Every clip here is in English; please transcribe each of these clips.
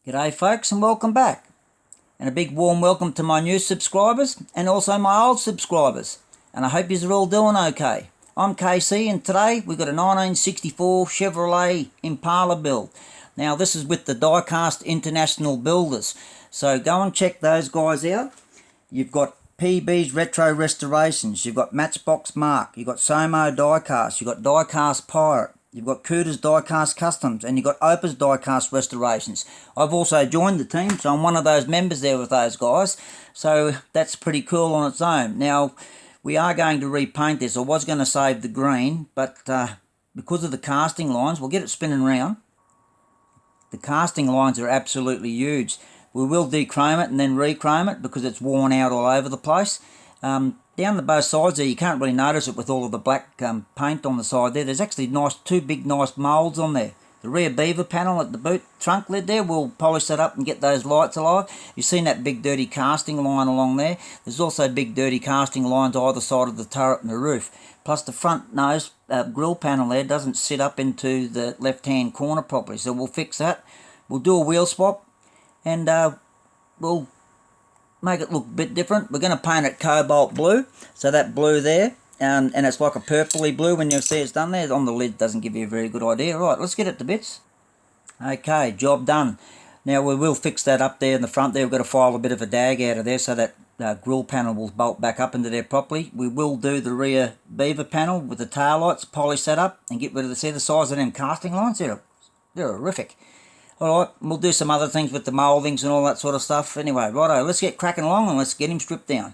G'day folks and welcome back. And a big warm welcome to my new subscribers and also my old subscribers. And I hope you're all doing okay. I'm KC and today we've got a 1964 Chevrolet Impala build. Now this is with the Diecast International builders. So go and check those guys out. You've got PB's Retro Restorations, you've got Matchbox Mark, you've got SoMo Diecast, you've got Diecast Pirate, you've got Cuda's Diecast Customs, and you've got Opa's Diecast Restorations. I've also joined the team, so I'm one of those members there with those guys. So that's pretty cool on its own. Now, we are going to repaint this. I was going to save the green, but because of the casting lines, we'll get it spinning around. The casting lines are absolutely huge. We will dechrome it and then rechrome it because it's worn out all over the place. Down the both sides there, you can't really notice it with all of the black paint on the side there. There's actually two big nice moulds on there. The rear beaver panel at the boot trunk lid there, we'll polish that up and get those lights alive. You've seen that big dirty casting line along there. There's also big dirty casting lines either side of the turret and the roof. Plus the front nose grille panel there doesn't sit up into the left hand corner properly, so we'll fix that. We'll do a wheel swap and we'll make it look a bit different. We're going to paint it cobalt blue, so that blue there, and it's like a purpley blue when you see it's done there. On the lid doesn't give you a very good idea. Right, let's get it to bits. Okay, job done. Now we will fix that up there in the front there. We've got to file a bit of a dag out of there so that grille panel will bolt back up into there properly. We will do the rear beaver panel with the tail lights, polish that up and get rid of the size of them casting lines. They're horrific. Alright, we'll do some other things with the mouldings and all that sort of stuff. Anyway, righto, let's get cracking along and let's get him stripped down.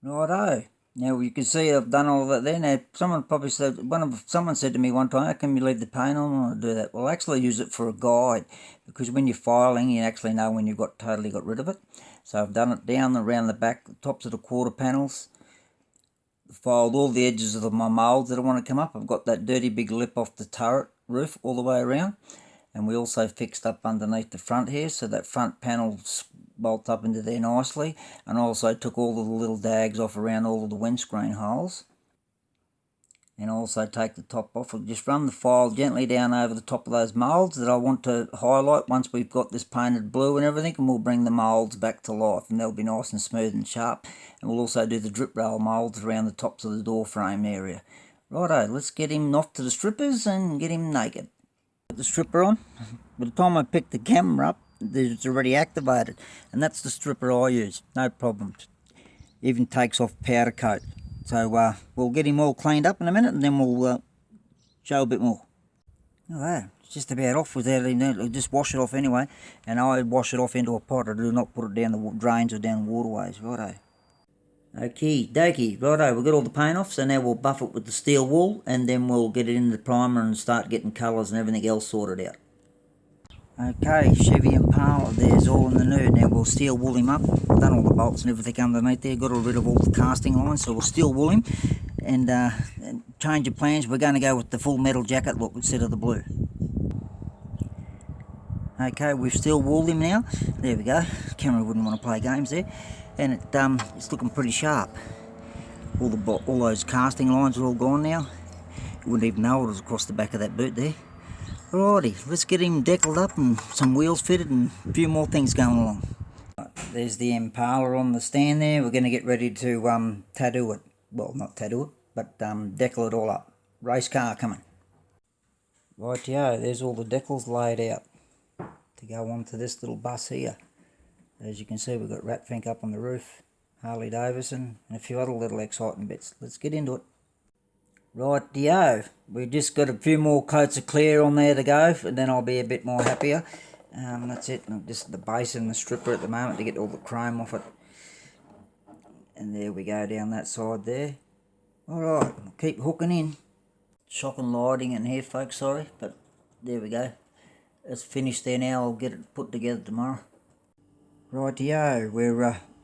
Righto. Now you can see I've done all of that there. Now someone probably said, someone said to me one time, how can you leave the paint on? I want to do that. Well, I actually use it for a guide because when you're filing, you actually know when you've totally got rid of it. So I've done it down around the back, the tops of the quarter panels. Filed all the edges of my moulds that I want to come up. I've got that dirty big lip off the turret roof all the way around. And we also fixed up underneath the front here, so that front panel bolts up into there nicely. And also took all of the little dags off around all of the windscreen holes. And also take the top off. We'll just run the file gently down over the top of those moulds that I want to highlight once we've got this painted blue and everything. And we'll bring the moulds back to life, and they'll be nice and smooth and sharp. And we'll also do the drip rail moulds around the tops of the door frame area. Righto, let's get him off to the strippers and get him naked. Put the stripper on. By the time I pick the camera up, it's already activated, and that's the stripper I use. No problems. Even takes off powder coat. So we'll get him all cleaned up in a minute, and then we'll show a bit more. Oh, it's just about off without even. Just wash it off anyway, and I wash it off into a pot. I do not put it down the drains or down the waterways. Righto. Okie dokie, righto, we've got all the paint off, so now we'll buff it with the steel wool and then we'll get it in the primer and start getting colours and everything else sorted out. Okay, Chevy Impala, there's all in the nude. Now we'll steel wool him up, done all the bolts and everything underneath there, got rid of all the casting lines, so we'll steel wool him and change of plans, we're going to go with the full metal jacket look instead of the blue. Okay, we've steel wooled him now, there we go, the camera wouldn't want to play games there. And it's looking pretty sharp. All those casting lines are all gone now. You wouldn't even know it was across the back of that boot there. Alrighty, let's get him deckled up and some wheels fitted and a few more things going along. There's the Impala on the stand there. We're going to get ready to tattoo it. Well, not tattoo it, but decal it all up. Race car coming. Rightio, there's all the decals laid out to go onto this little bus here. As you can see, we've got Rat Fink up on the roof, Harley Davidson, and a few other little exciting bits. Let's get into it. Rightio, we've just got a few more coats of clear on there to go, and then I'll be a bit more happier. That's it, just the base and the stripper at the moment to get all the chrome off it. And there we go down that side there. Alright, keep hooking in. Shocking lighting in here, folks, sorry, but there we go. It's finished there now, I'll get it put together tomorrow. Rightio, we've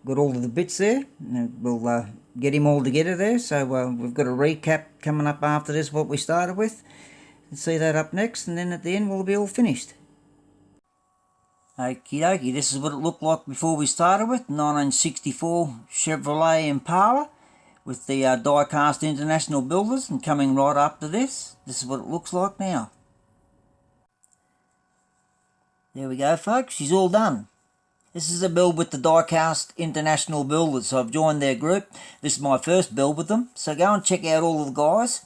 got all of the bits there, we'll get him all together there, so we've got a recap coming up after this, what we started with. Let's see that up next, and then at the end we'll be all finished. Okie dokie, this is what it looked like before we started with, 1964 Chevrolet Impala with the Diecast International builders, and coming right after this is what it looks like now. There we go, folks. She's all done. This is a build with the Diecast International Builders. So I've joined their group. This is my first build with them. So go and check out all of the guys.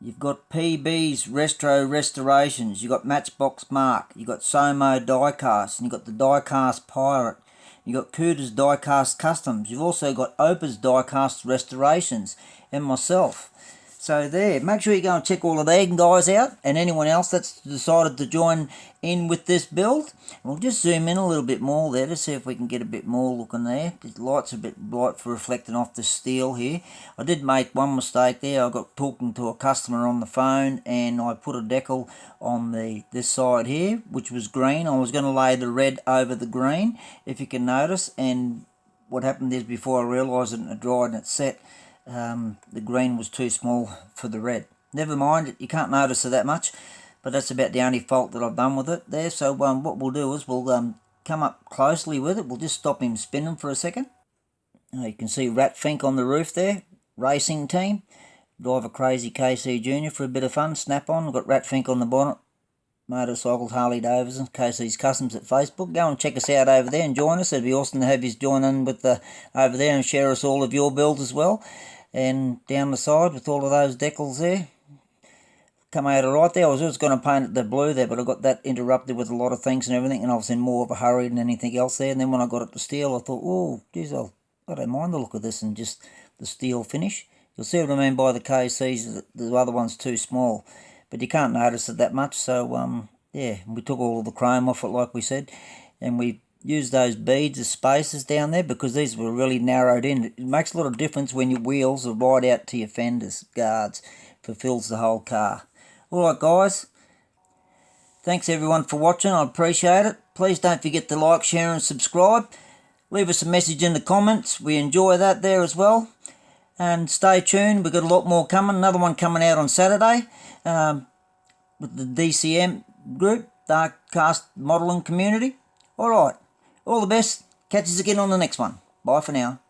You've got PB's Retro Restorations. You've got Matchbox Mark. You've got SoMo Diecast. And you've got the Diecast Pirate. You've got Cuda's Diecast Customs. You've also got Opa's Diecast Restorations. And myself. So there, make sure you go and check all of the guys out, and anyone else that's decided to join in with this build. We'll just zoom in a little bit more there to see if we can get a bit more looking there. The light's a bit bright for reflecting off the steel here. I did make one mistake there. I got talking to a customer on the phone, and I put a decal on this side here, which was green. I was going to lay the red over the green, if you can notice, and what happened is before I realised it and it dried and it set, the green was too small for the red. Never mind, you can't notice it that much, but that's about the only fault that I've done with it there. So what we'll do is we'll come up closely with it. We'll just stop him spinning for a second. You can see Rat Fink on the roof there, racing team. Drive a crazy KC Jr. for a bit of fun, snap on. We've got Rat Fink on the bonnet. Motorcycles, Harley Davidson, KC's Customs at Facebook. Go and check us out over there and join us. It'd be awesome to have you join in with over there and share us all of your builds as well. And down the side with all of those decals there. Come out alright there. I was just going to paint it the blue there, but I got that interrupted with a lot of things and everything, and I was in more of a hurry than anything else there. And then when I got it to steel, I thought, oh, geez, I don't mind the look of this and just the steel finish. You'll see what I mean by the KCs, the other one's too small. But you can't notice it that much, so yeah, we took all of the chrome off it like we said, and we used those beads as spacers down there because these were really narrowed in. It makes a lot of difference when your wheels are right out to your fenders, guards, fulfills the whole car. Alright guys, thanks everyone for watching, I appreciate it. Please don't forget to like, share and subscribe. Leave us a message in the comments, we enjoy that there as well. And stay tuned, we've got a lot more coming. Another one coming out on Saturday with the DCM group, Diecast Modelling Community. Alright, all the best. Catch us again on the next one. Bye for now.